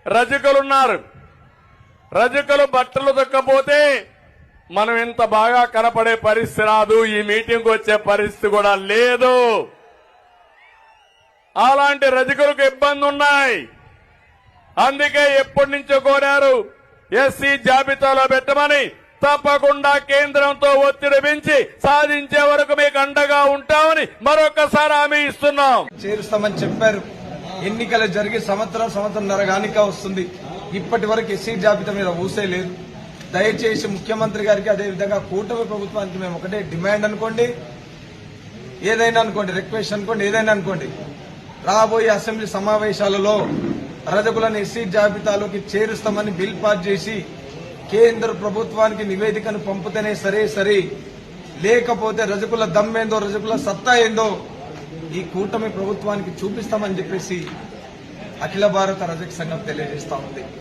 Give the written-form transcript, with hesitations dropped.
రజకులున్నారు. రజకులు బట్టలు దొక్కపోతే మనం ఇంత బాగా కనపడే పరిస్థితి రాదు. ఈ మీటింగ్ వచ్చే పరిస్థితి కూడా లేదు. అలాంటి రజకులకు ఇబ్బంది ఉన్నాయి. అందుకే ఎప్పటి నుంచో కోరారు ఎస్సీ జాబితాలో పెట్టమని. తప్పకుండా కేంద్రంతో ఒత్తిడి పెంచి సాధించే వరకు మీకు అండగా ఉంటామని మరొకసారి హామీ ఇస్తున్నాం. చేరుస్తామని చెప్పారు. ఎన్నికలు జరిగి సంవత్సరంన్నర గానిక వస్తుంది. ఇప్పటి వరకు ఎస్సీ జాబితా మీద ఊసే లేదు. దయచేసి ముఖ్యమంత్రి గారికి, అదేవిధంగా కూటమి ప్రభుత్వానికి మేము ఒకటే డిమాండ్ అనుకోండి, ఏదైనా అనుకోండి, రిక్వెస్ట్ అనుకోండి, ఏదైనా అనుకోండి, రాబోయే అసెంబ్లీ సమావేశాలలో రజకులను ఎస్సీ జాబితాలోకి చేరుస్తామని బిల్ పాస్ చేసి కేంద్ర ప్రభుత్వానికి నివేదికను పంపితేనే సరే, లేకపోతే రజకుల దమ్మేందో, రజకుల సత్తా ఏందో ఈ కూటమి ప్రభుత్వానికి చూపిస్తామని చెప్పేసి అఖిల భారత రజక సంఘం తెలియజేస్తా ఉంది.